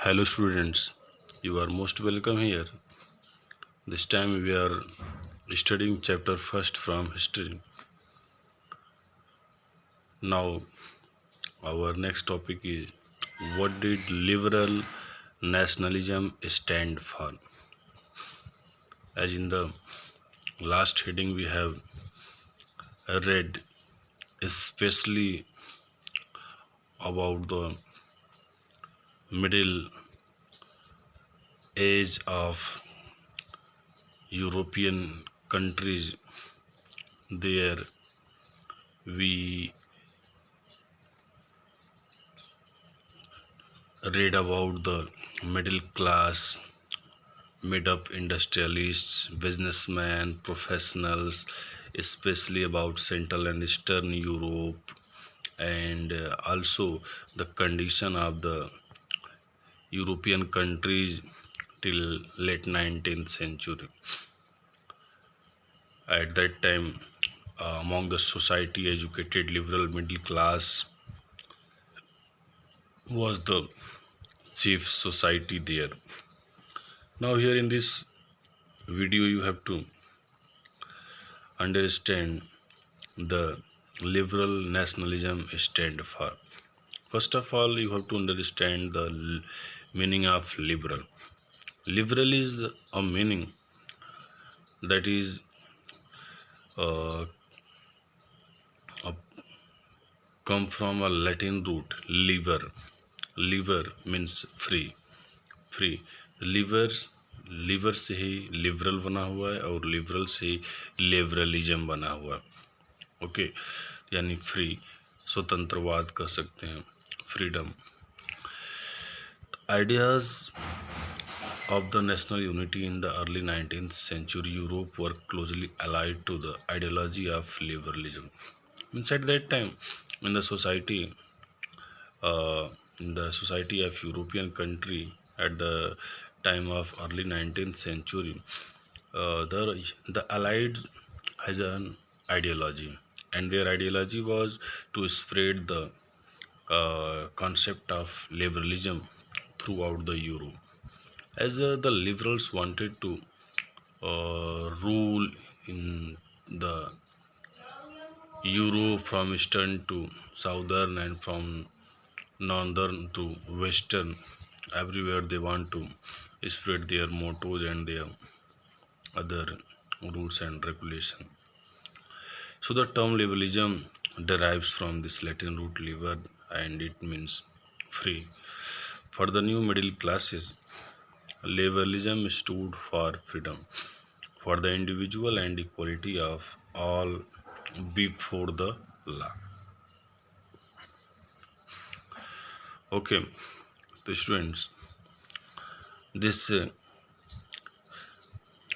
Hello students, you are most welcome here. This time we are studying chapter first from history. Now our next topic is what did liberal nationalism stand for? As in the last heading we have read especially about the middle age of European countries. There we read about the middle class made up industrialists, businessmen, professionals, especially about Central and Eastern Europe, and also the condition of the European countries till late 19th century. At that time, among the society, educated liberal middle class was the chief society there. Now, here in this video, you have to understand the liberal nationalism stand for. First of all, you have to understand the meaning of liberal. Liberal is a meaning that is uh, a- come from a Latin root liber. Liber means free. Free liver liver से ही liberal बना हुआ है और liberal से ही liberalism बना हुआ है। Okay, यानी फ्री स्वतंत्रवाद कह सकते हैं, freedom. Ideas of the national unity in the early 19th century Europe were closely allied to the ideology of liberalism. Inside that time, in the society, uh, in the society of European country at the time of early 19th century, the Allied has an ideology, and their ideology was to spread the concept of liberalism throughout the Europe as the liberals wanted to rule in the Europe from eastern to southern and from northern to western. Everywhere they want to spread their mottos and their other rules and regulation. So the term liberalism derives from this Latin root liber and it means free. For the new middle classes, liberalism stood for freedom for the individual and equality of all before the law. Okay, the students, this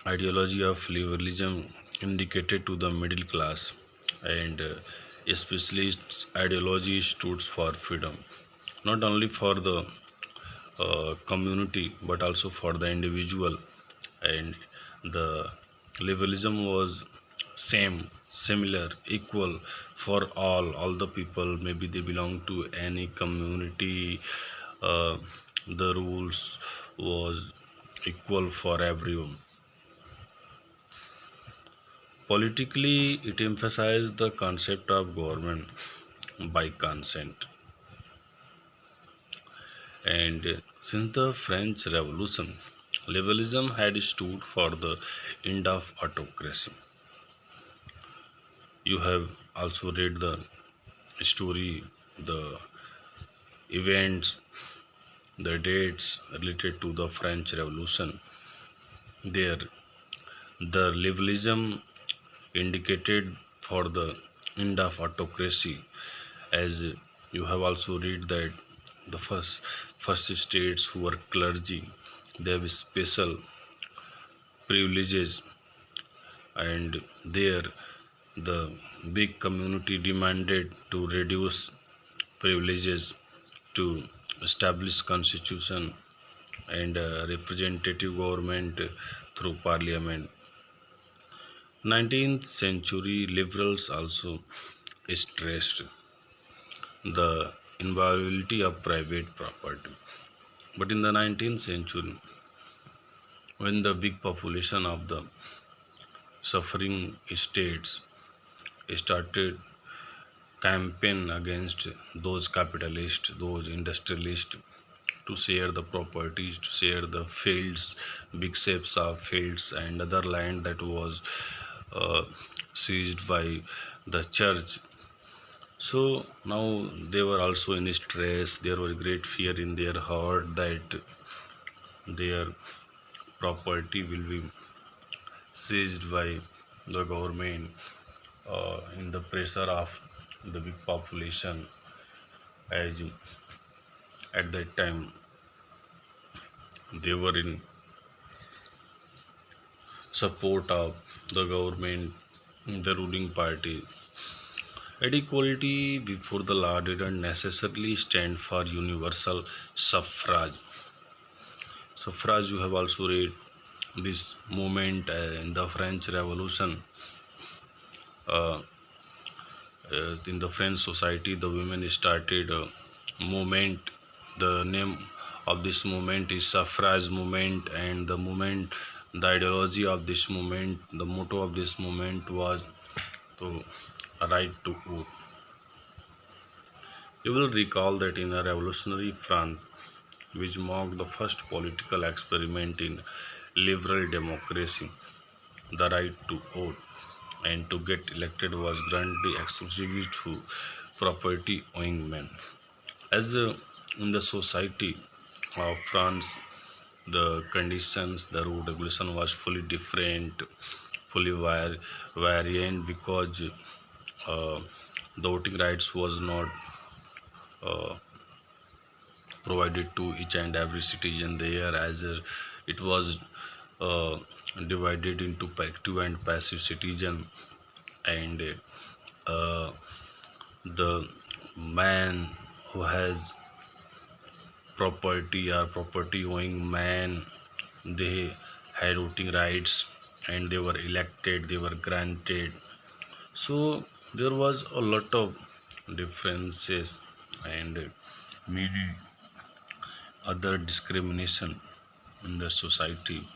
ideology of liberalism indicated to the middle class and especially its ideology stood for freedom, not only for the community but also for the individual, and the liberalism was same, similar, equal for all the people, maybe they belong to any community. uh, the rules was equal for everyone. Politically, it emphasized the concept of government by consent. And since the French Revolution, liberalism had stood for the end of autocracy. You have also read the story, the events, the dates related to the French Revolution. There, the liberalism indicated for the end of autocracy, as you have also read that the first states who were clergy, they have special privileges, and there the big community demanded to reduce privileges to establish constitution and representative government through parliament. 19th century liberals also stressed the inviolability of private property. But in the 19th century, when the big population of the suffering states started campaign against those capitalists, those industrialists, to share the properties, to share the fields, big shapes of fields and other land that was uh, seized by the church. So now they were also in stress. There was great fear in their heart that their property will be seized by the government in the pressure of the big population, as at that time they were in support of the government, the ruling party. Equality before the law didn't necessarily stand for universal suffrage. Suffrage, you have also read this movement in the French Revolution. Uh, in the French society, the women started a movement. The name of this movement is suffrage movement, and the movement, the ideology of this movement, the motto of this movement was to right to vote. You will recall that in a revolutionary France, which marked the first political experiment in liberal democracy, the right to vote and to get elected was granted exclusively to property owning men. As in the society of France, the conditions, the rule regulation was fully different, fully variant because uh, the voting rights was not uh, provided to each and every citizen there, as it was uh, divided into active and passive citizen, and uh, the man who has property or property owning man, they had voting rights and they were elected, they were granted. So there was a lot of differences and many other discrimination in the society.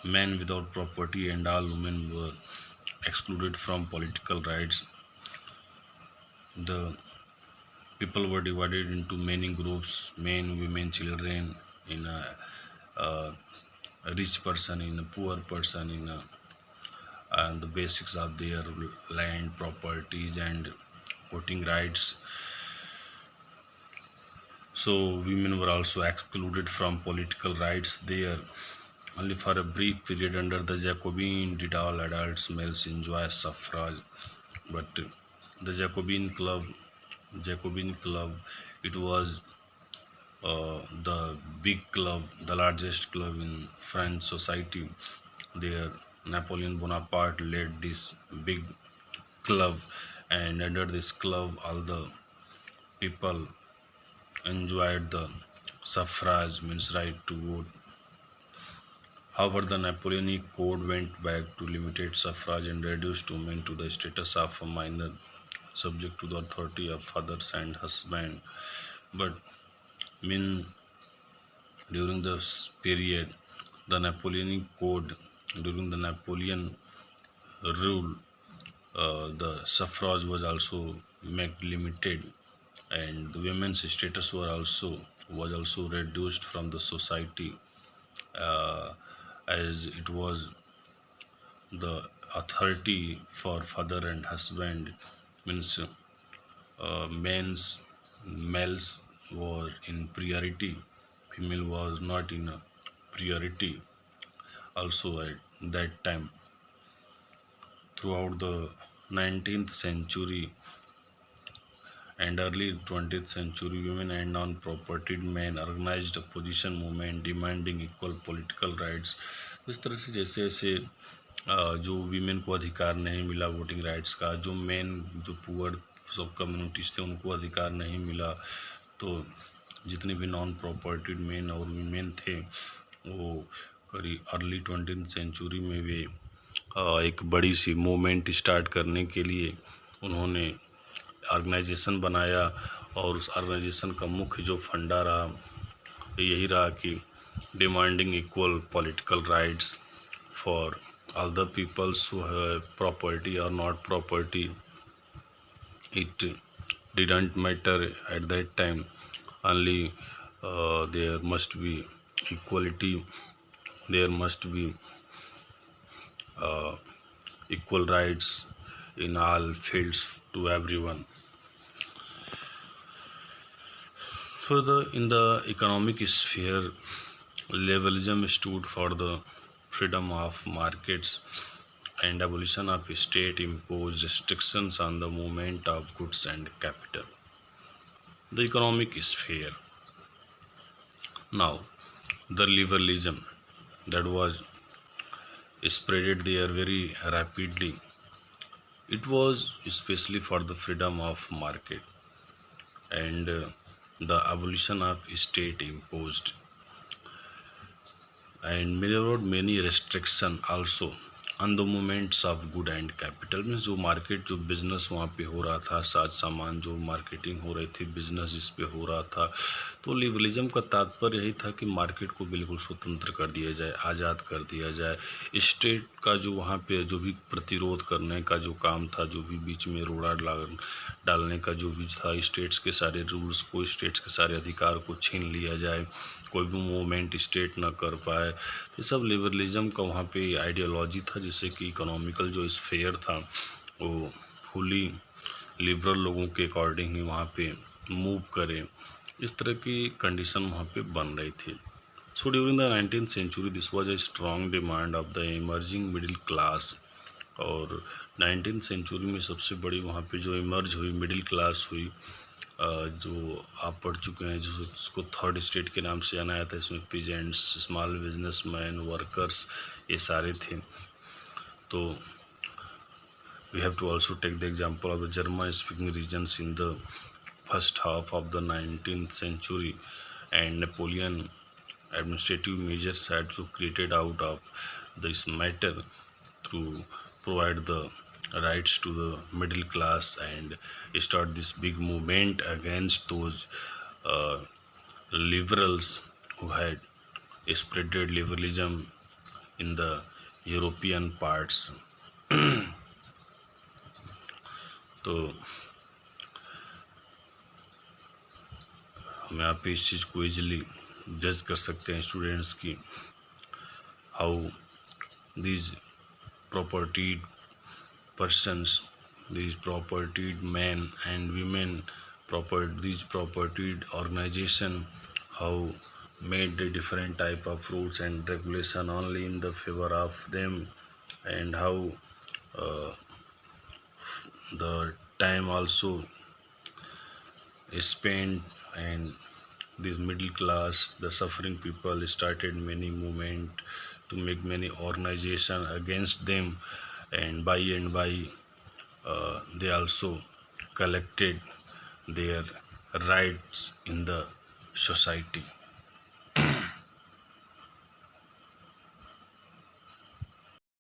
Men without property and all women were excluded from political rights. The people were divided into many groups: men, women, children, in a rich person, in a poor person, in a, and the basics of their land, properties, and voting rights. So women were also excluded from political rights there. Only for a brief period under the Jacobin did all adults males enjoy suffrage. But the Jacobin Club, it was the big club, the largest club in French society. There, Napoleon Bonaparte led this big club, and under this club, all the people enjoyed the suffrage, means right to vote. However, the Napoleonic Code went back to limited suffrage and reduced women to the status of a minor, subject to the authority of fathers and husbands. But mean during this period, the Napoleonic Code, during the Napoleon rule, the suffrage was also made limited, and the women's status was also reduced from the society, uh, as it was the authority for father and husband, means men's males were in priority, female was not in a priority. Also at that time, throughout the 19th century and early 20th century, women and non-propertied men organized opposition movement demanding equal political rights. इस तरह से जैसे जैसे जो women को अधिकार नहीं मिला वोटिंग राइट्स का, जो मेन जो पुअर सब कम्युनिटीज़ थे उनको अधिकार नहीं मिला, तो जितने भी नॉन प्रॉपर्टीड मेन और वीमेन थे वो करीब अर्ली 20th सेंचुरी में वे एक बड़ी सी मूवमेंट स्टार्ट करने के लिए उन्होंने ऑर्गेनाइजेशन बनाया, और उस ऑर्गेनाइजेशन का मुख्य जो फंडा रहा यही रहा कि demanding equal political rights for all the peoples who have property or not property. It didn't matter at that time. Only there must be equality. There must be uh, equal rights in all fields to everyone. So the in the economic sphere, liberalism stood for the freedom of markets and abolition of state imposed restrictions on the movement of goods and capital. The economic sphere. Now, the liberalism that was spreaded there very rapidly. It was especially for the freedom of market and the abolition of state imposed, and mirrored many restriction also on the movements of good and capital. Means जो market जो business वहाँ पे हो रहा था, साज सामान जो मार्केटिंग हो रही थी, बिजनेस जिस पे हो रहा था, तो लिबरलिज्म का तात्पर्य यही था कि मार्केट को बिल्कुल स्वतंत्र कर दिया जाए, आज़ाद कर दिया जाए। स्टेट का जो वहाँ पे जो भी प्रतिरोध करने का जो काम था, जो भी बीच में रोड़ा डालने का जो भी था, स्टेट्स के सारे रूल्स को, स्टेट्स के सारे अधिकार को छीन लिया जाए, कोई भी मूवमेंट स्टेट ना कर पाए। ये सब लिबरलिज्म का वहाँ पे आइडियोलॉजी था, जिससे कि इकोनॉमिकल जो स्फेयर था वो फुली लिबरल लोगों के अकॉर्डिंग ही वहाँ पे मूव करें, इस तरह की कंडीशन वहाँ पे बन रही थी। So during the 19th century this was a strong demand of the emerging middle class. और 19th सेंचुरी में सबसे बड़ी वहाँ पे जो इमर्ज हुई मिडिल क्लास हुई, जो आप पढ़ चुके हैं, जो उसको थर्ड स्टेट के नाम से जाना जाता है। इसमें पीजेंट्स, स्मॉल बिजनेसमैन, वर्कर्स, ये सारे थे। तो we have to also take the example of the German speaking regions in the first half of the 19th century, and Napoleon administrative measures had to created out of this matter to provide the rights to the middle class and start this big movement against those uh, liberals who had spreaded liberalism in the European parts. तो हम यहाँ पे इस चीज़ को easily जज कर सकते हैं स्टूडेंट्स की, how these propertied persons, these propertied men and women, these propertied organization, how made a different type of rules and regulation only in the favor of them, and how uh, the time also is spent, and this middle class, the suffering people started many movement to make many organization against them, and by they also collected their rights in the society.